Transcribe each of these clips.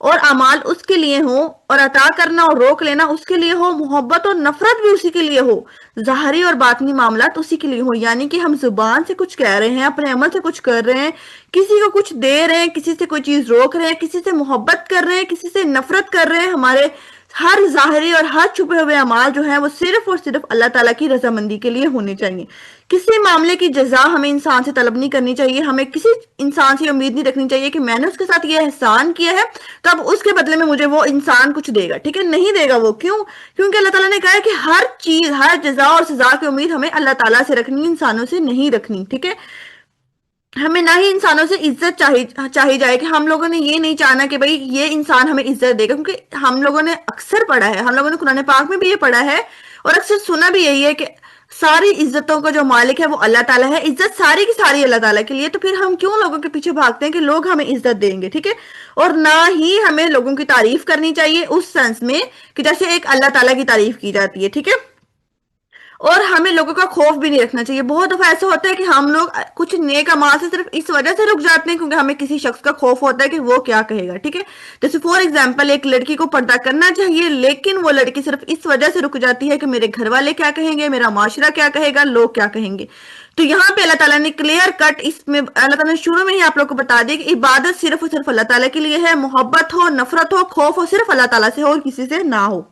اور اعمال اس کے لیے ہو اور عطا کرنا اور روک لینا اس کے لیے ہو، محبت اور نفرت بھی اسی کے لیے ہو، ظاہری اور باطنی معاملات اسی کے لیے ہو، یعنی کہ ہم زبان سے کچھ کہہ رہے ہیں، اپنے عمل سے کچھ کر رہے ہیں، کسی کو کچھ دے رہے ہیں، کسی سے کوئی چیز روک رہے ہیں، کسی سے محبت کر رہے ہیں، کسی سے نفرت کر رہے ہیں، ہمارے ہر ظاہری اور ہر چھپے ہوئے اعمال جو ہیں وہ صرف اور صرف اللہ تعالیٰ کی رضامندی کے لیے ہونے چاہیے۔ کسی معاملے کی جزا ہمیں انسان سے طلب نہیں کرنی چاہیے، ہمیں کسی انسان سے امید نہیں رکھنی چاہیے کہ میں نے اس کے ساتھ یہ احسان کیا ہے تو اب اس کے بدلے میں مجھے وہ انسان کچھ دے گا، ٹھیک ہے؟ نہیں دے گا وہ، کیوں؟ کیونکہ اللہ تعالیٰ نے کہا ہے کہ ہر چیز، ہر جزا اور سزا کی امید ہمیں اللہ تعالیٰ سے رکھنی، انسانوں سے نہیں رکھنی، ٹھیک ہے؟ ہمیں نہ ہی انسانوں سے عزت چاہی جائے کہ ہم لوگوں نے یہ نہیں چاہنا کہ بھئی یہ انسان ہمیں عزت دے گا، کیونکہ ہم لوگوں نے اکثر پڑھا ہے، ہم لوگوں نے قرآن پاک میں بھی یہ پڑھا ہے اور اکثر سنا بھی یہی ہے کہ ساری عزتوں کا جو مالک ہے وہ اللہ تعالیٰ ہے، عزت ساری کی ساری اللہ تعالیٰ کے لیے، تو پھر ہم کیوں لوگوں کے پیچھے بھاگتے ہیں کہ لوگ ہمیں عزت دیں گے، ٹھیک ہے؟ اور نہ ہی ہمیں لوگوں کی تعریف کرنی چاہیے اس سینس میں کہ جیسے ایک اللہ تعالیٰ کی تعریف کی جاتی ہے، ٹھیک ہے؟ اور ہمیں لوگوں کا خوف بھی نہیں رکھنا چاہیے۔ بہت دفعہ ایسا ہوتا ہے کہ ہم لوگ کچھ نیک اعمال سے صرف اس وجہ سے رک جاتے ہیں کیونکہ ہمیں کسی شخص کا خوف ہوتا ہے کہ وہ کیا کہے گا، ٹھیک ہے؟ جیسے فار ایگزامپل ایک لڑکی کو پردہ کرنا چاہیے لیکن وہ لڑکی صرف اس وجہ سے رک جاتی ہے کہ میرے گھر والے کیا کہیں گے، میرا معاشرہ کیا کہے گا، لوگ کیا کہیں گے۔ تو یہاں پہ اللہ تعالیٰ نے کلیئر کٹ اس میں اللہ تعالیٰ نے شروع میں ہی آپ لوگ کو بتا دیا کہ عبادت صرف اور صرف اللہ تعالیٰ کے لیے ہے، محبت ہو، نفرت ہو، خوف ہو، صرف اللہ تعالیٰ سے ہو اور کسی سے نہ ہو۔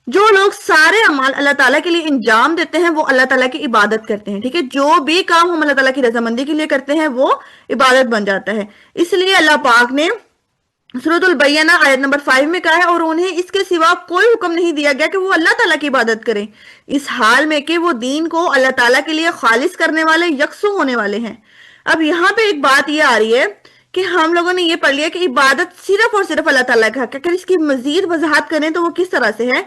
جو لوگ سارے اعمال اللہ تعالیٰ کے لیے انجام دیتے ہیں وہ اللہ تعالیٰ کی عبادت کرتے ہیں، ٹھیک ہے؟ جو بھی کام ہم اللہ تعالیٰ کی رضامندی کے لیے کرتے ہیں وہ عبادت بن جاتا ہے۔ اس لیے اللہ پاک نے سورۃ البینہ آیت نمبر 5 میں کہا ہے اور انہیں اس کے سوا کوئی حکم نہیں دیا گیا کہ وہ اللہ تعالیٰ کی عبادت کریں، اس حال میں کہ وہ دین کو اللہ تعالیٰ کے لیے خالص کرنے والے، یکسو ہونے والے ہیں۔ اب یہاں پہ ایک بات یہ آ رہی ہے کہ ہم لوگوں نے یہ پڑھ لیا کہ عبادت صرف اور صرف اللہ تعالیٰ کا حق ہے، اگر اس کی مزید وضاحت کریں تو وہ کس طرح سے ہے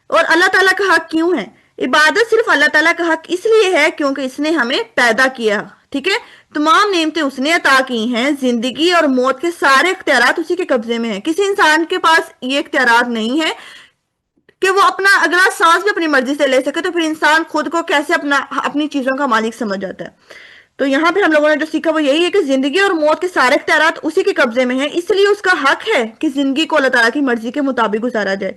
اور اللہ تعالیٰ کا حق کیوں ہے؟ عبادت صرف اللہ تعالیٰ کا حق اس لیے ہے کیونکہ اس نے ہمیں پیدا کیا، ٹھیک ہے؟ تمام نعمتیں اس نے عطا کی ہیں، زندگی اور موت کے سارے اختیارات اسی کے قبضے میں ہیں، کسی انسان کے پاس یہ اختیارات نہیں ہے کہ وہ اپنا اگلا سانس بھی اپنی مرضی سے لے سکے، تو پھر انسان خود کو کیسے اپنی چیزوں کا مالک سمجھ جاتا ہے؟ تو یہاں پہ ہم لوگوں نے جو سیکھا وہ یہی ہے کہ زندگی اور موت کے سارے اختیارات اسی کے قبضے میں ہیں، اس لیے اس کا حق ہے کہ زندگی کو اللہ تعالیٰ کی مرضی کے مطابق گزارا جائے۔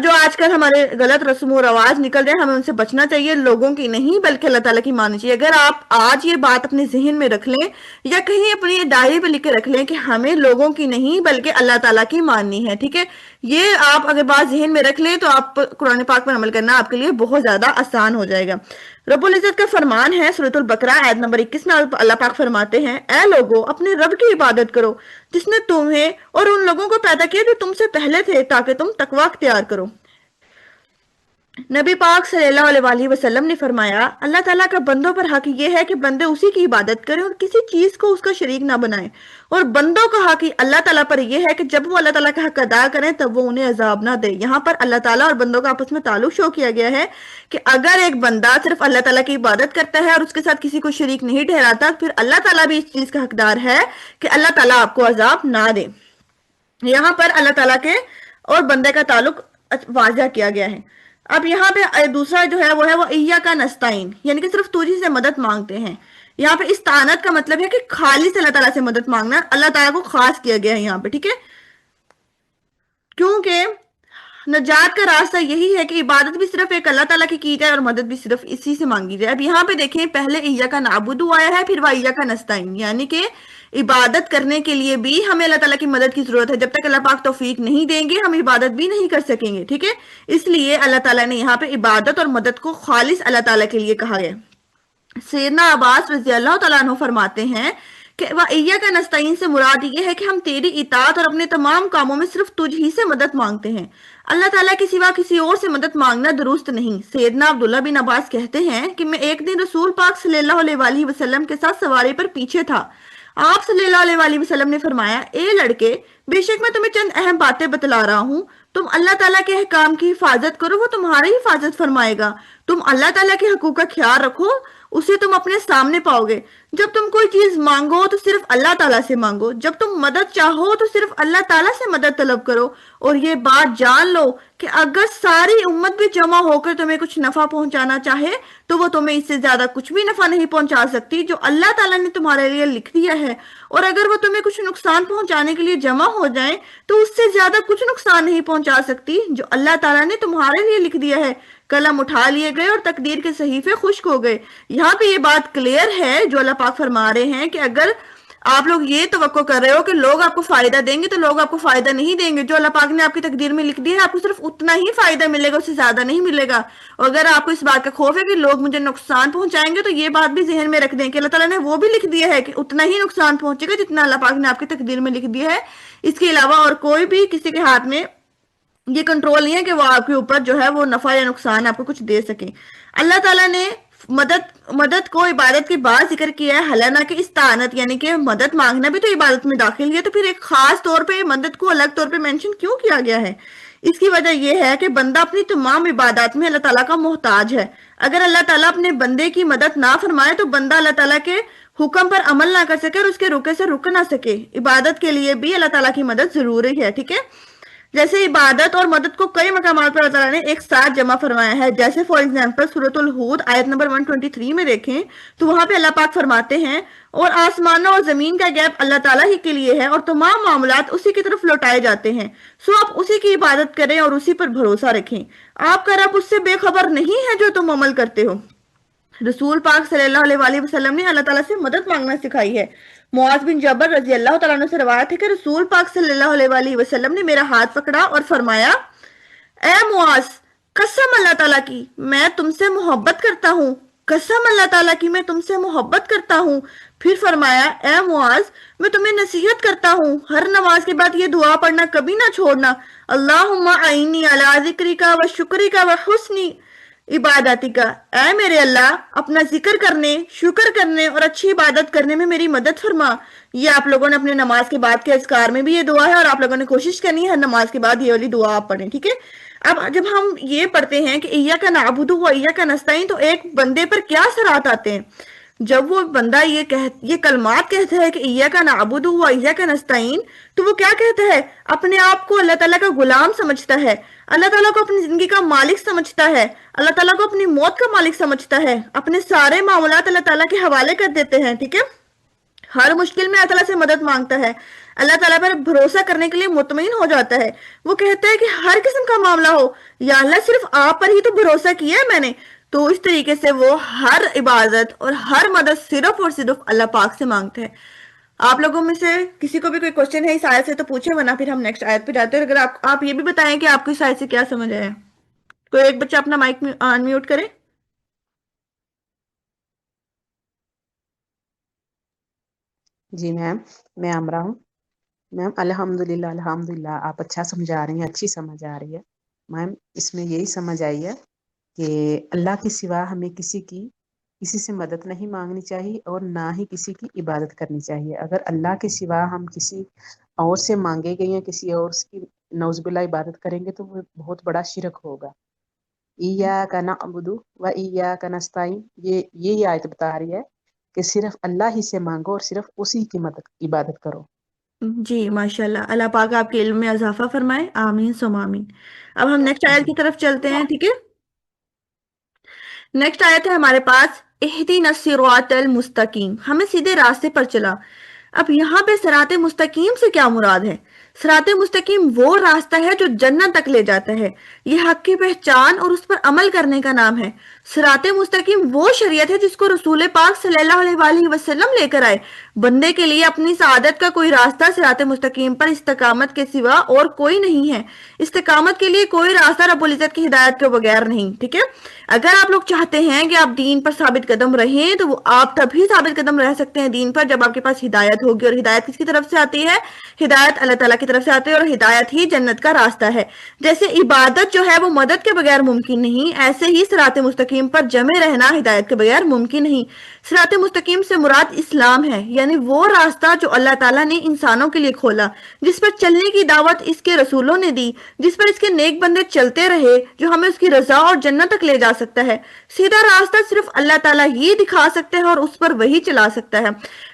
جو آج کل ہمارے غلط رسم و رواج نکل رہے ہیں ہمیں ان سے بچنا چاہیے، لوگوں کی نہیں بلکہ اللہ تعالیٰ کی ماننی چاہیے۔ اگر آپ آج یہ بات اپنے ذہن میں رکھ لیں یا کہیں اپنی ڈائری پہ لکھ کے رکھ لیں کہ ہمیں لوگوں کی نہیں بلکہ اللہ تعالیٰ کی ماننی ہے، ٹھیک ہے؟ یہ آپ اگر بات ذہن میں رکھ لیں تو آپ قرآن پاک پر عمل کرنا آپ کے لیے بہت زیادہ آسان ہو جائے گا۔ رب العزت کا فرمان ہے سورۃ البقرہ آیت نمبر 21 میں اللہ پاک فرماتے ہیں، اے لوگو اپنے رب کی عبادت کرو جس نے تمہیں اور ان لوگوں کو پیدا کیا جو تم سے پہلے تھے تاکہ تم تقوی اختیار کرو۔ نبی پاک صلی اللہ علیہ وآلہ وسلم نے فرمایا، اللہ تعالیٰ کا بندوں پر حق یہ ہے کہ بندے اسی کی عبادت کریں اور کسی چیز کو اس کا شریک نہ بنائیں، اور بندوں کا حق اللہ تعالیٰ پر یہ ہے کہ جب وہ اللہ تعالیٰ کا حق ادا کریں تب وہ انہیں عذاب نہ دے۔ یہاں پر اللہ تعالیٰ اور بندوں کا آپس میں تعلق شو کیا گیا ہے کہ اگر ایک بندہ صرف اللہ تعالیٰ کی عبادت کرتا ہے اور اس کے ساتھ کسی کو شریک نہیں ٹھہراتا پھر اللہ تعالیٰ بھی اس چیز کا حقدار ہے کہ اللہ تعالیٰ آپ کو عذاب نہ دے۔ یہاں پر اللہ تعالیٰ کے اور بندے کا تعلق واضح کیا گیا ہے۔ اب یہاں پہ دوسرا جو ہے وہ ایاک نستعین، یعنی کہ صرف تجھی سے مدد مانگتے ہیں۔ یہاں پہ استعانت کا مطلب ہے کہ خالص اللہ تعالیٰ سے مدد مانگنا، اللہ تعالیٰ کو خاص کیا گیا ہے یہاں پہ، ٹھیک ہے؟ کیونکہ نجات کا راستہ یہی ہے کہ عبادت بھی صرف ایک اللہ تعالیٰ کی جائے اور مدد بھی صرف اسی سے مانگی جائے۔ اب یہاں پہ دیکھیں پہلے ایاک نعبد آیا ہے پھر ایاک نستعین، یعنی کہ عبادت کرنے کے لیے بھی ہمیں اللہ تعالیٰ کی مدد کی ضرورت ہے، جب تک اللہ پاک توفیق نہیں دیں گے ہم عبادت بھی نہیں کر سکیں گے، ٹھیک ہے؟ اس لیے اللہ تعالیٰ نے یہاں پہ عبادت اور مدد کو خالص اللہ تعالیٰ کے لیے کہا ہے۔ سیدنا عباس رضی اللہ تعالیٰ عنہ فرماتے ہیں کہ وَإِيَّاكَ نَسْتَعِينُ سے مراد یہ ہے کہ ہم تیری اطاعت اور اپنے تمام کاموں میں صرف تجھ ہی سے مدد مانگتے ہیں، اللہ تعالیٰ کے سوا کسی اور سے مدد مانگنا درست نہیں۔ سیدنا عبداللہ بن عباس کہتے ہیں کہ میں ایک دن رسول پاک صلی اللہ علیہ وآلہ وسلم کے ساتھ سواری پر پیچھے تھا، آپ صلی اللہ علیہ وآلہ وسلم نے فرمایا، اے لڑکے بے شک میں تمہیں چند اہم باتیں بتلا رہا ہوں، تم اللہ تعالیٰ کے احکام کی حفاظت کرو وہ تمہاری حفاظت فرمائے گا، تم اللہ تعالیٰ کے حقوق کا خیال رکھو اسے تم اپنے سامنے پاؤ گے، جب تم کوئی چیز مانگو تو صرف اللہ تعالیٰ سے مانگو، جب تم مدد چاہو تو صرف اللہ تعالیٰ سے مدد طلب کرو، اور یہ بات جان لو کہ اگر ساری امت بھی جمع ہو کر تمہیں کچھ نفع پہنچانا چاہے تو وہ تمہیں اس سے زیادہ کچھ بھی نفع نہیں پہنچا سکتی جو اللہ تعالیٰ نے تمہارے لیے لکھ دیا ہے، اور اگر وہ تمہیں کچھ نقصان پہنچانے کے لیے جمع ہو جائیں تو اس سے زیادہ کچھ نقصان نہیں پہنچا سکتی جو اللہ تعالیٰ نے تمہارے لیے لکھ دیا ہے۔ قلم اٹھا لیے گئے اور تقدیر کے صحیفے خشک ہو گئے۔ یہاں پہ یہ بات کلیئر ہے جو اللہ پاک فرما رہے ہیں کہ اگر آپ لوگ یہ توقع کر رہے ہو کہ لوگ آپ کو فائدہ دیں گے تو لوگ آپ کو فائدہ نہیں دیں گے۔ جو اللہ پاک نے آپ کی تقدیر میں لکھ دیا ہے آپ کو صرف اتنا ہی فائدہ ملے گا، اس سے زیادہ نہیں ملے گا۔ اور اگر آپ کو اس بات کا خوف ہے کہ لوگ مجھے نقصان پہنچائیں گے تو یہ بات بھی ذہن میں رکھ دیں کہ اللہ تعالیٰ نے وہ بھی لکھ دیا ہے کہ اتنا ہی نقصان پہنچے گا جتنا اللہ پاک نے آپ کی تقدیر میں لکھ دیا ہے۔ اس کے علاوہ اور کوئی بھی کسی کے ہاتھ میں یہ کنٹرول نہیں ہے کہ وہ آپ کے اوپر جو ہے وہ نفع یا نقصان آپ کو کچھ دے سکیں۔ اللہ تعالیٰ نے مدد کو عبادت کے بعد ذکر کیا ہے، حالانکہ استعانت یعنی کہ مدد مانگنا بھی تو عبادت میں داخل ہے، تو پھر ایک خاص طور پہ مدد کو الگ طور پہ مینشن کیوں کیا گیا ہے؟ اس کی وجہ یہ ہے کہ بندہ اپنی تمام عبادات میں اللہ تعالیٰ کا محتاج ہے۔ اگر اللہ تعالیٰ اپنے بندے کی مدد نہ فرمائے تو بندہ اللہ تعالیٰ کے حکم پر عمل نہ کر سکے اور اس کے رکے سے رک نہ سکے۔ عبادت کے لیے بھی اللہ تعالیٰ کی مدد ضروری ہے، ٹھیک ہے؟ جیسے عبادت اور مدد کو کئی مقامات پر اللہ تعالیٰ نے ایک ساتھ جمع فرمایا ہے، جیسے فار ایگزامپل سورۃ الہود آیت نمبر 123 میں دیکھیں تو وہاں پہ اللہ پاک فرماتے ہیں اور آسمانوں اور زمین کا غیب اللہ تعالیٰ ہی کے لیے ہے اور تمام معاملات اسی کی طرف لوٹائے جاتے ہیں، سو آپ اسی کی عبادت کریں اور اسی پر بھروسہ رکھیں۔ آپ کا رب اس سے بے خبر نہیں ہے جو تم عمل کرتے ہو۔ رسول پاک صلی اللہ علیہ وآلہ وسلم نے اللہ تعالیٰ سے مدد مانگنا سکھائی ہے۔ معاذ بن جبر رضی اللہ تعالیٰ عنہ سے روایت ہے کہ رسول پاک صلی اللہ علیہ وآلہ وسلم نے میرا ہاتھ پکڑا اور فرمایا، اے معاذ، قسم اللہ تعالیٰ کی میں تم سے محبت کرتا ہوں، قسم اللہ تعالیٰ کی میں تم سے محبت کرتا ہوں۔ پھر فرمایا، اے معاذ، میں تمہیں نصیحت کرتا ہوں ہر نماز کے بعد یہ دعا پڑھنا کبھی نہ چھوڑنا، اللہم اعنی علی ذکرک و شکرک و حسن عبادتی کا، اے میرے اللہ اپنا ذکر کرنے، شکر کرنے اور اچھی عبادت کرنے میں میری مدد فرما۔ یہ آپ لوگوں نے اپنے نماز کے بعد کے اذکار میں بھی یہ دعا ہے اور آپ لوگوں نے کوشش کرنی ہے ہر نماز کے بعد یہ والی دعا آپ پڑھیں، ٹھیک ہے؟ اب جب ہم یہ پڑھتے ہیں کہ ایاک نعبد و ایاک نستعین تو ایک بندے پر کیا اثرات آتے ہیں؟ جب وہ بندہ یہ کلمات کہتا ہے کہ ایاک نعبد و ایاک نستعین تو وہ کیا کہتا ہے؟ اپنے آپ کو اللہ تعالیٰ کا غلام سمجھتا ہے، اللہ تعالیٰ کو اپنی زندگی کا مالک سمجھتا ہے، اللہ تعالیٰ کو اپنی موت کا مالک سمجھتا ہے، اپنے سارے معاملات اللہ تعالیٰ کے حوالے کر دیتے ہیں، ٹھیک ہے؟ ہر مشکل میں اللہ تعالیٰ سے مدد مانگتا ہے، اللہ تعالیٰ پر بھروسہ کرنے کے لیے مطمئن ہو جاتا ہے۔ وہ کہتا ہے کہ ہر قسم کا معاملہ ہو یا اللہ صرف آپ پر ہی تو بھروسہ کیا ہے میں نے، تو اس طریقے سے وہ ہر عبادت اور ہر مدد صرف اور صرف اللہ پاک سے مانگتا ہے۔ آپ لوگوں میں سے کسی کو بھی کوئی کوشچن ہے اس آیت سے تو پوچھیں، ورنہ پھر ہم نیکسٹ آیت پہ جاتے ہیں۔ اگر آپ یہ بھی بتائیں کہ آپ کو اس آیت سے کیا سمجھ آیا۔ کوئی ایک بچہ اپنا مائک آن میوٹ کرے۔ جی میم، میں عامرہ ہوں۔ میم الحمدللہ آپ اچھا سمجھا رہی ہیں، اچھی سمجھ آ رہی ہے میم۔ اس میں یہی سمجھ آئی ہے کہ اللہ کے سوا ہمیں کسی سے مدد نہیں مانگنی چاہیے اور نہ ہی کسی کی عبادت کرنی چاہیے۔ اگر اللہ کے سوا ہم کسی اور سے مانگے گئے یا کسی اور کی نعوذ باللہ عبادت کریں گے تو وہ بہت بڑا شرک ہوگا۔ ایاک نعبد و ایاک نستعین، یہ آیت بتا رہی ہے کہ صرف اللہ ہی سے مانگو اور صرف اسی کی عبادت کرو۔ جی ماشاءاللہ، اللہ پاک آپ کے علم میں اضافہ فرمائے، آمین ثم آمین۔ اب ہم نیکسٹ آیت کی طرف چلتے ہیں، ٹھیک ہے؟ نیکسٹ آیت ہے ہمارے پاس، اہدنا الصراط المستقیم، ہمیں سیدھے راستے پر چلا۔ اب یہاں پہ صراط مستقیم سے کیا مراد ہے؟ صراط مستقیم وہ راستہ ہے جو جنت تک لے جاتا ہے، یہ حق کی پہچان اور اس پر عمل کرنے کا نام ہے۔ صراط مستقیم وہ شریعت ہے جس کو رسول پاک صلی اللہ علیہ وآلہ وسلم لے کر آئے۔ بندے کے لیے اپنی سعادت کا کوئی راستہ صراط مستقیم پر استقامت کے سوا اور کوئی نہیں ہے۔ استقامت کے لیے کوئی راستہ رب العزت کی ہدایت کے بغیر نہیں، ٹھیک ہے؟ اگر آپ لوگ چاہتے ہیں کہ آپ دین پر ثابت قدم رہیں تو وہ آپ تبھی ثابت قدم رہ سکتے ہیں دین پر جب آپ کے پاس ہدایت ہوگی، اور ہدایت کس کی طرف سے آتی ہے؟ ہدایت اللہ تعالیٰ کی طرف سے آتی ہے، اور ہدایت ہی جنت کا راستہ ہے۔ جیسے عبادت جو ہے وہ مدد کے بغیر ممکن نہیں، ایسے ہی صراط مستقیم پر جمے رہنا ہدایت کے بغیر ممکن نہیں۔ صراط مستقیم سے مراد اسلام ہے، یعنی وہ راستہ جو اللہ تعالیٰ نے انسانوں کے لیے کھولا، جس پر چلنے کی دعوت اس کے رسولوں نے دی، جس پر اس کے نیک بندے چلتے رہے، جو ہمیں اس کی رضا اور جنت تک لے جا سکتا ہے۔ سیدھا راستہ صرف اللہ تعالیٰ ہی دکھا سکتا ہے اور اس پر وہی چلا سکتا ہے۔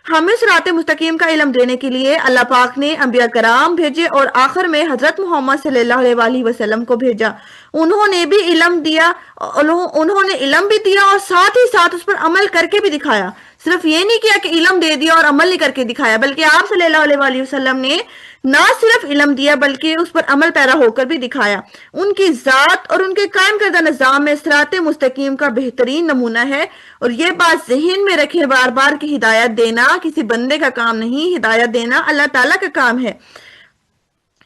ہمیں صراط مستقیم کا علم دینے کے لیے اللہ پاک نے انبیاء کرام بھیجے اور آخر میں حضرت محمد صلی اللہ علیہ وسلم کو بھیجا۔ انہوں نے بھی علم دیا، انہوں نے علم بھی دیا اور ساتھ ہی ساتھ اس پر عمل کر کے بھی دکھایا۔ صرف یہ نہیں کیا کہ علم دے دیا اور عمل نہیں کر کے دکھایا، بلکہ آپ صلی اللہ علیہ وسلم نے نہ صرف علم دیا بلکہ اس پر عمل پیرا ہو کر بھی دکھایا۔ ان کی ذات اور ان کے قائم کردہ نظام میں صراط مستقیم کا بہترین نمونہ ہے، اور یہ بات ذہن میں رکھے بار بار کہ ہدایت دینا کسی بندے کا کام نہیں، ہدایت دینا اللہ تعالیٰ کا کام ہے۔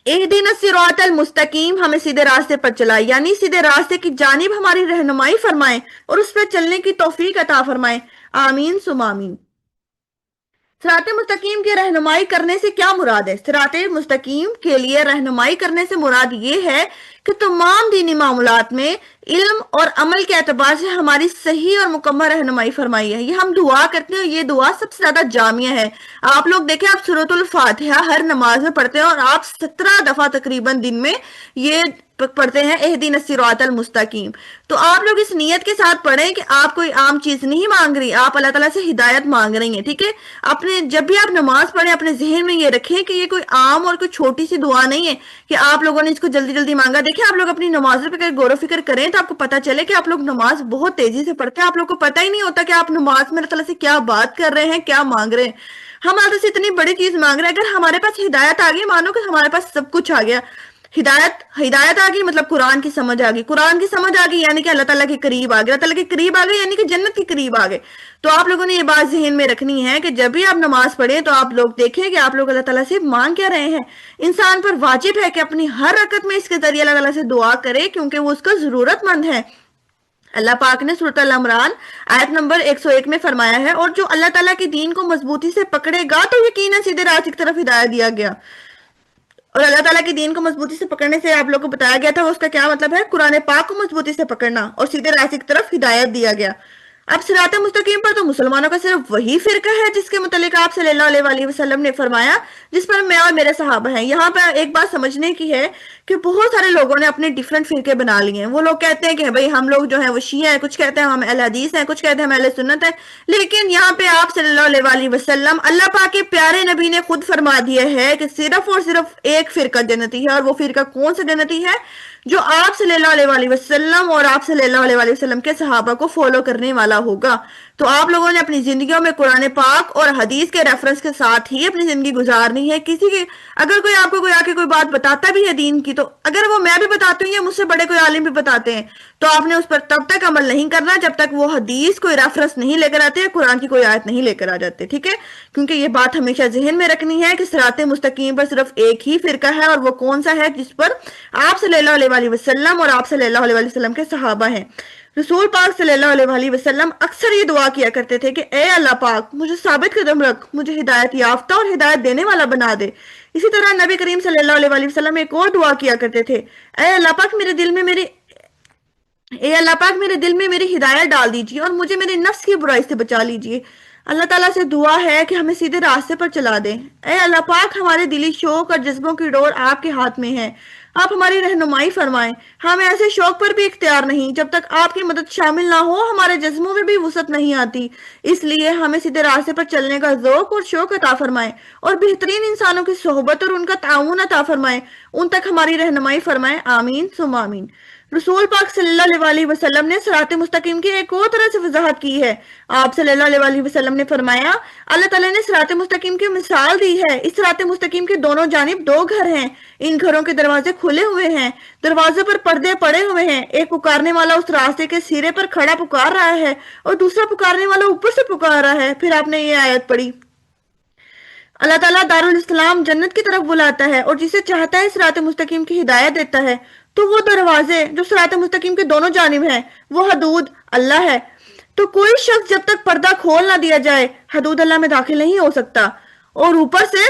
اہدنا الصراط المستقیم، ہمیں سیدھے راستے پر چلائے، یعنی سیدھے راستے کی جانب ہماری رہنمائی فرمائیں اور اس پر چلنے کی توفیق عطا فرمائیں، آمین ثم آمین۔ صراط مستقیم کی رہنمائی کرنے سے کیا مراد ہے؟ صراط مستقیم کے لیے رہنمائی کرنے سے مراد یہ ہے کہ تمام دینی معاملات میں علم اور عمل کے اعتبار سے ہماری صحیح اور مکمل رہنمائی فرمائی ہے۔ یہ ہم دعا کرتے ہیں، یہ دعا سب سے زیادہ جامع ہے۔ آپ لوگ دیکھیں، آپ سورۃ الفاتحہ ہر نماز میں پڑھتے ہیں اور آپ 17 دفعہ تقریباً دن میں یہ پڑھتے ہیں اہدنا الصراط المستقیم۔ تو آپ لوگ اس نیت کے ساتھ پڑھیں کہ آپ کوئی عام چیز نہیں مانگ رہی، آپ اللہ تعالیٰ سے ہدایت مانگ رہی ہیں، ٹھیک ہے؟ اپنے جب بھی آپ نماز پڑھیں اپنے ذہن میں یہ رکھیں کہ یہ کوئی عام اور کوئی چھوٹی سی دعا نہیں ہے کہ آپ لوگوں نے اس کو جلدی جلدی مانگا۔ دیکھیں، آپ لوگ اپنی نمازوں پہ غور و فکر کریں تو آپ کو پتہ چلے کہ آپ لوگ نماز بہت تیزی سے پڑھتے ہیں، آپ لوگ کو پتہ ہی نہیں ہوتا کہ آپ نماز میں اللہ تعالیٰ سے کیا بات کر رہے ہیں، کیا مانگ رہے ہیں۔ ہم اللہ سے اتنی بڑی چیز مانگ رہے ہیں، اگر ہمارے پاس ہدایت آ گئی، مانو کہ ہمارے پاس سب کچھ آ گیا۔ ہدایت آ گئی مطلب قرآن کی سمجھ آ گئی، قرآن کی سمجھ آ گئی یعنی کہ اللہ تعالیٰ کے قریب آ گئے، اللہ تعالیٰ کے قریب آ گئے یعنی کہ جنت کے قریب آ گئے۔ تو آپ لوگوں نے یہ بات ذہن میں رکھنی ہے کہ جب بھی آپ نماز پڑھیں تو آپ لوگ دیکھیں کہ آپ لوگ اللہ تعالیٰ سے مانگ کیا رہے ہیں۔ انسان پر واجب ہے کہ اپنی ہر رکعت میں اس کے ذریعے اللہ تعالیٰ سے دعا کرے، کیونکہ وہ اس کا ضرورت مند ہے۔ اللہ پاک نے سورۃ العمران آیت نمبر 101 میں فرمایا ہے، اور جو اللہ تعالیٰ کے دین کو مضبوطی سے پکڑے گا تو یقیناً سیدھے راستے کی طرف ہدایت دیا گیا۔ اور اللہ تعالیٰ کے دین کو مضبوطی سے پکڑنے سے آپ لوگوں کو بتایا گیا تھا اس کا کیا مطلب ہے، قرآن پاک کو مضبوطی سے پکڑنا، اور سیدھے راستے کی طرف ہدایت دیا گیا۔ اب صراط مستقیم پر تو مسلمانوں کا صرف وہی فرقہ ہے جس کے متعلق آپ صلی اللہ علیہ وسلم نے فرمایا جس پر میں اور میرے صحابہ ہیں۔ یہاں پر ایک بات سمجھنے کی ہے کہ بہت سارے لوگوں نے اپنے ڈیفرنٹ فرقے بنا لیے ہیں۔ وہ لوگ کہتے ہیں کہ بھئی ہم لوگ جو ہیں وہ شیعہ ہیں، کچھ کہتے ہیں ہم اہل حدیث ہیں، کچھ کہتے ہیں ہم اہل سنت ہیں، لیکن یہاں پہ آپ صلی اللہ علیہ وسلم، اللہ پاک کے پیارے نبی نے خود فرما دیا ہے کہ صرف اور صرف ایک فرقہ جنتی ہے، اور وہ فرقہ کون سا جنتی ہے؟ جو آپ صلی اللہ علیہ وسلم اور آپ صلی اللہ علیہ وسلم کے صحابہ کو فالو کرنے والا ہوگا۔ تو آپ لوگوں نے اپنی زندگیوں میں قرآن پاک اور حدیث کے ریفرنس کے ساتھ ہی اپنی زندگی گزارنی ہے۔ کسی کی اگر کوئی آپ کو کوئی آ کے کوئی بات بتاتا بھی ہے دین کی، تو اگر وہ میں بھی بتاتی ہوں یا مجھ سے بڑے کوئی عالم بھی بتاتے ہیں، تو آپ نے اس پر تب تک عمل نہیں کرنا جب تک وہ حدیث کوئی ریفرنس نہیں لے کر آتے، قرآن کی کوئی آیت نہیں لے کر آ جاتے، ٹھیک ہے؟ کیونکہ یہ بات ہمیشہ ذہن میں رکھنی ہے کہ صراط مستقیم پر صرف ایک ہی فرقہ ہے، اور وہ کون سا ہے؟ جس پر آپ صلی اللہ علیہ وسلم اور آپ صلی اللہ علیہ وسلم کے صحابہ ہیں۔ رسول پاک صلی اللہ علیہ وسلم اکثر یہ دعا کیا کرتے تھے کہ اے اللہ پاک، مجھے ثابت قدم رکھ، مجھے ہدایت یافتہ اور ہدایت دینے والا بنا دے۔ اسی طرح نبی کریم صلی اللہ علیہ وسلم ایک اور دعا کیا کرتے تھے، اے اللہ پاک میرے دل میں میری ہدایت ڈال دیجیے اور مجھے میرے نفس کی برائی سے بچا لیجیے۔ اللہ تعالیٰ سے دعا ہے کہ ہمیں سیدھے راستے پر چلا دیں۔ اے اللہ پاک، ہمارے دلی شوق اور جذبوں کی ڈور آپ کے ہاتھ میں ہے، آپ ہماری رہنمائی فرمائیں۔ ہمیں ایسے شوق پر بھی اختیار نہیں جب تک آپ کی مدد شامل نہ ہو، ہمارے جذبوں میں بھی وسعت نہیں آتی۔ اس لیے ہمیں سیدھے راستے پر چلنے کا ذوق اور شوق عطا فرمائیں، اور بہترین انسانوں کی صحبت اور ان کا تعاون عطا فرمائیں، ان تک ہماری رہنمائی فرمائیں، آمین ثم آمین۔ رسول پاک صلی اللہ علیہ وسلم نے صراط مستقیم کی ایک اور طرح سے وضاحت کی ہے۔ آپ صلی اللہ علیہ وسلم نے فرمایا، اللہ تعالیٰ نے صراط مستقیم کی مثال دی ہے، اس صراط مستقیم کے دونوں جانب دو گھر ہیں، ان گھروں کے دروازے کھلے ہوئے ہیں، دروازوں پر پردے پڑے ہوئے ہیں، ایک پکارنے والا اس راستے کے سرے پر کھڑا پکار رہا ہے اور دوسرا پکارنے والا اوپر سے پکار رہا ہے۔ پھر آپ نے یہ آیت پڑھی، اللہ تعالیٰ دارالاسلام جنت کی طرف بلاتا ہے اور جسے چاہتا ہے صراط مستقیم کی ہدایت دیتا ہے۔ تو وہ دروازے جو صراط مستقیم کے دونوں جانب ہیں وہ حدود اللہ ہے۔ تو کوئی شخص جب تک پردہ کھول نہ دیا جائے حدود اللہ میں داخل نہیں ہو سکتا۔ اور اوپر سے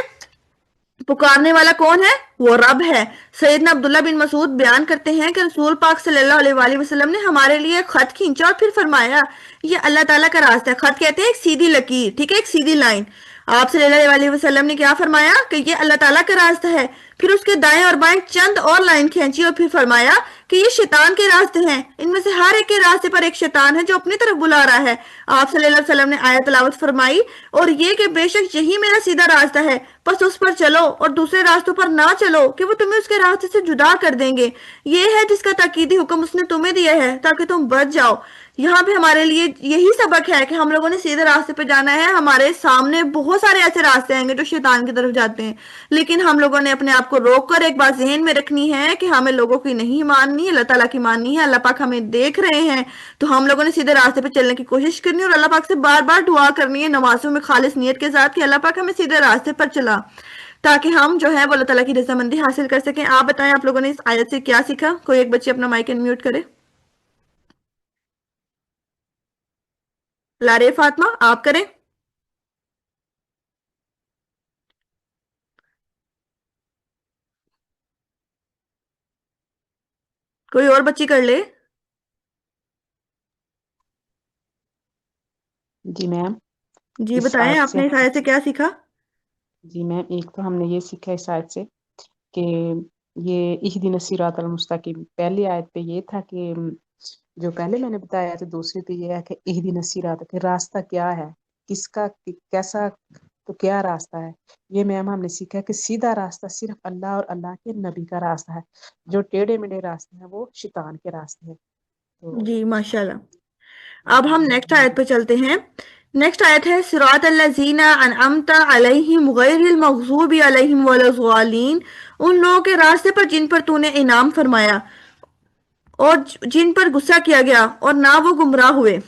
پکارنے والا کون ہے؟ وہ رب ہے۔ سیدنا عبداللہ بن مسعود بیان کرتے ہیں کہ رسول پاک صلی اللہ علیہ وآلہ وسلم نے ہمارے لیے ایک خط کھینچا اور پھر فرمایا یہ اللہ تعالیٰ کا راستہ ہے۔ خط کہتے ہیں ایک سیدھی لکیر، ٹھیک ہے، ایک سیدھی لائن۔ آپ صلی اللہ علیہ وآلہ وسلم نے کیا فرمایا کہ یہ اللہ تعالیٰ کا راستہ ہے، پھر اس کے دائیں اور بائیں چند اور لائن کھینچی اور پھر فرمایا کہ یہ شیطان کے راستے ہیں، ان میں سے ہر ایک کے راستے پر ایک شیطان ہے جو اپنی طرف بلا رہا ہے۔ آپ صلی اللہ علیہ وسلم نے آیت تلاوت فرمائی اور یہ کہ بے شک یہی میرا سیدھا راستہ ہے، بس اس پر چلو اور دوسرے راستوں پر نہ چلو کہ وہ تمہیں اس کے راستے سے جدا کر دیں گے، یہ ہے جس کا تاکیدی حکم اس نے تمہیں دیا ہے تاکہ تم بچ جاؤ۔ یہاں پہ ہمارے لیے یہی سبق ہے کہ ہم لوگوں نے سیدھے راستے پہ جانا ہے۔ ہمارے سامنے بہت سارے ایسے راستے آئیں گے جو شیطان کی طرف جاتے ہیں، لیکن ہم لوگوں نے اپنے آپ کو روک کر ایک بات ذہن میں رکھنی ہے کہ ہمیں لوگوں کی نہیں ماننی، اللہ تعالیٰ کی ماننی ہے۔ اللہ پاک ہمیں دیکھ رہے ہیں تو ہم لوگوں نے سیدھے راستے پہ چلنے کی کوشش کرنی ہے اور اللہ پاک سے بار بار دعا کرنی ہے نمازوں میں خالص نیت کے ساتھ کہ اللہ پاک ہمیں سیدھے راستے پر چلا، تاکہ ہم جو ہے وہ اللہ تعالیٰ کی رضامندی حاصل کر سکیں۔ آپ بتائیں آپ لوگوں نے اس آیت سے کیا سیکھا؟ کوئی ایک بچے اپنا مائک انمیوٹ کرے۔ لارے فاطمہ آپ کریں۔ کوئی اور بچی کر لے۔ جی میم، جی اس بتائیں آیت آپ سے نے اس آیت سے کیا سیکھا؟ جی میم، ایک تو ہم نے یہ سیکھا اس آیت سے کہ یہ اہدنا الصراط المستقیم، پہلی آیت پہ یہ تھا کہ جو پہلے میں نے بتایا تھا، دوسری پہ یہ ہے کہ اہدنا الصراط، کہ راستہ کیا ہے، کس کا کیسا، تو کیا راستہ ہے۔ یہ میم ہم نے سیکھا کہ سیدھا راستہ صرف اللہ اور اللہ کے نبی کا راستہ ہے، جو ٹیڑھے میڑھے راستے ہیں وہ شیطان کے راستے ہیں۔ تو جی ماشاءاللہ۔ اب ہم نیکسٹ آیت پہ چلتے ہیں۔ نیکسٹ آیت ہے صراط الذین انعمت علیہم غیر المغضوب علیہم ولا الضالین، ان لوگوں کے راستے پر جن پر تو نے انعام فرمایا اور جن پر غصہ کیا گیا اور نہ وہ گمراہ ہوئے۔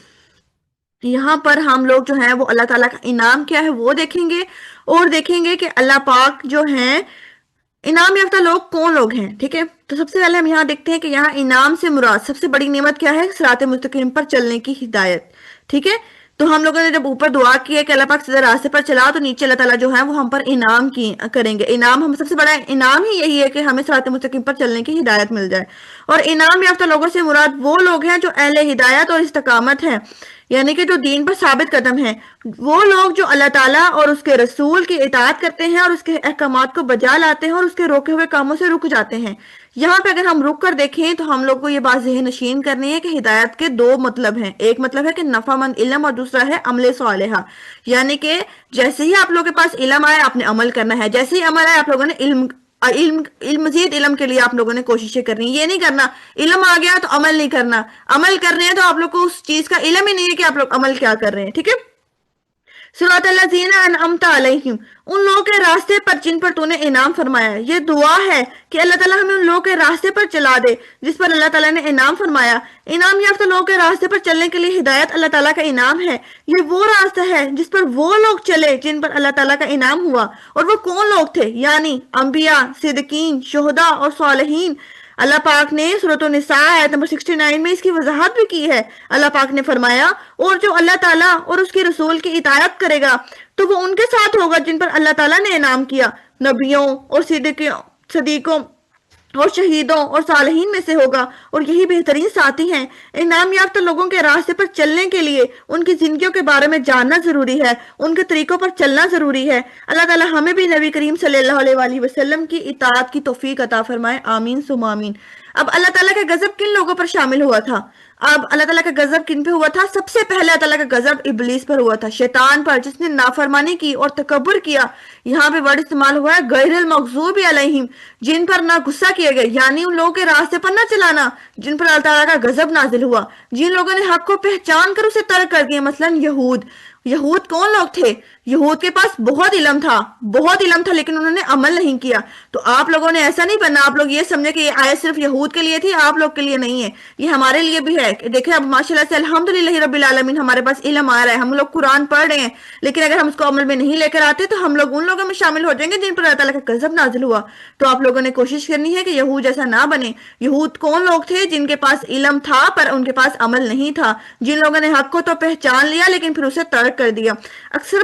یہاں پر ہم لوگ جو ہیں وہ اللہ تعالیٰ کا انعام کیا ہے وہ دیکھیں گے اور دیکھیں گے کہ اللہ پاک جو ہیں انعام یافتہ لوگ کون لوگ ہیں، ٹھیک ہے۔ تو سب سے پہلے ہم یہاں دیکھتے ہیں کہ یہاں انعام سے مراد سب سے بڑی نعمت کیا ہے؟ صراط مستقیم پر چلنے کی ہدایت، ٹھیک ہے۔ تو ہم لوگوں نے جب اوپر دعا کی ہے کہ اللہ پاک سیدھے راستے پر چلا، تو نیچے اللہ تعالیٰ جو ہے وہ ہم پر انعام کریں گے۔ انعام ہم سب سے بڑا انعام ہی یہی ہے کہ ہمیں صراط مستقیم پر چلنے کی ہدایت مل جائے، اور انعام یافتہ لوگوں سے مراد وہ لوگ ہیں جو اہل ہدایت اور استقامت ہیں، یعنی کہ جو دین پر ثابت قدم ہیں، وہ لوگ جو اللہ تعالیٰ اور اس کے رسول کی اطاعت کرتے ہیں اور اس کے احکامات کو بجا لاتے ہیں اور اس کے روکے ہوئے کاموں سے رک جاتے ہیں۔ یہاں پہ اگر ہم رک کر دیکھیں تو ہم لوگ کو یہ بات ذہن نشین کرنی ہے کہ ہدایت کے دو مطلب ہیں، ایک مطلب ہے کہ نفع مند علم اور دوسرا ہے عمل صالحہ، یعنی کہ جیسے ہی آپ لوگوں کے پاس علم آئے آپ نے عمل کرنا ہے، جیسے ہی عمل آئے آپ لوگوں نے مزید علم کے لیے آپ لوگوں نے کوششیں کرنی، یہ نہیں کرنا علم آ گیا تو عمل نہیں کرنا، عمل کر رہے ہیں تو آپ لوگ کو اس چیز کا علم ہی نہیں ہے کہ آپ لوگ عمل کیا کر رہے ہیں، ٹھیک ہے۔ صراط الذین انعمت علیہم، ان لوگوں کے راستے پر جن پر تو نے انعام فرمایا۔ یہ دعا ہے کہ اللہ تعالیٰ ہمیں ان لوگوں کے راستے پر چلا دے جس پر اللہ تعالیٰ نے انعام فرمایا۔ انعام یافتہ لوگوں کے راستے پر چلنے کے لیے ہدایت اللہ تعالیٰ کا انعام ہے۔ یہ وہ راستہ ہے جس پر وہ لوگ چلے جن پر اللہ تعالیٰ کا انعام ہوا، اور وہ کون لوگ تھے؟ یعنی انبیاء، صدیقین، شہداء اور صالحین۔ اللہ پاک نے سورۃ النساء آیت نمبر 69 میں اس کی وضاحت بھی کی ہے۔ اللہ پاک نے فرمایا اور جو اللہ تعالیٰ اور اس کے رسول کی اطاعت کرے گا تو وہ ان کے ساتھ ہوگا جن پر اللہ تعالیٰ نے انعام کیا، نبیوں اور صدیقوں اور شہیدوں اور صالحین میں سے ہوگا، اور یہی بہترین ساتھی ہیں۔ انعام یافتہ لوگوں کے راستے پر چلنے کے لیے ان کی زندگیوں کے بارے میں جاننا ضروری ہے، ان کے طریقوں پر چلنا ضروری ہے۔ اللہ تعالیٰ ہمیں بھی نبی کریم صلی اللہ علیہ وآلہ وسلم کی اطاعت کی توفیق عطا فرمائے، آمین ثم آمین۔ اب اللہ تعالیٰ کا غضب کن لوگوں پر شامل ہوا تھا؟ اب اللہ تعالیٰ کا غضب کن پہ ہوا تھا؟ سب سے پہلے اللہ تعالیٰ کا غضب ابلیس پر ہوا تھا، شیطان پر، جس نے نافرمانی کی اور تکبر کیا۔ یہاں پہ ورڈ استعمال ہوا ہے غیر المغضوب علیہم، جن پر نہ غصہ کیے گئے، یعنی ان لوگوں کے راستے پر نہ چلانا جن پر اللہ تعالیٰ کا غضب نازل ہوا، جن لوگوں نے حق کو پہچان کر اسے ترک کر دیا، مثلا یہود۔ یہود کون لوگ تھے؟ یہود کے پاس بہت علم تھا، بہت علم تھا، لیکن انہوں نے عمل نہیں کیا۔ تو آپ لوگوں نے ایسا نہیں بننا آپ لوگ یہ سمجھے کہ یہ آیت صرف یہود کے لیے تھی، آپ لوگ کے لیے نہیں ہے، یہ ہمارے لیے بھی ہے۔ دیکھیں اب ماشاءاللہ سے الحمدللہ رب العالمین ہمارے پاس علم آ رہا ہے، ہم لوگ قرآن پڑھ رہے ہیں، لیکن اگر ہم اس کو عمل میں نہیں لے کر آتے تو ہم لوگ ان لوگوں میں شامل ہو جائیں گے جن پر اللہ تعالیٰ کا غضب نازل ہوا۔ تو آپ لوگوں نے کوشش کرنی ہے کہ یہود جیسا نہ بنے۔ یہود کون لوگ تھے؟ جن کے پاس علم تھا پر ان کے پاس عمل نہیں تھا، جن لوگوں نے حق کو تو پہچان لیا لیکن پھر اسے ترک کر دیا۔ اکثر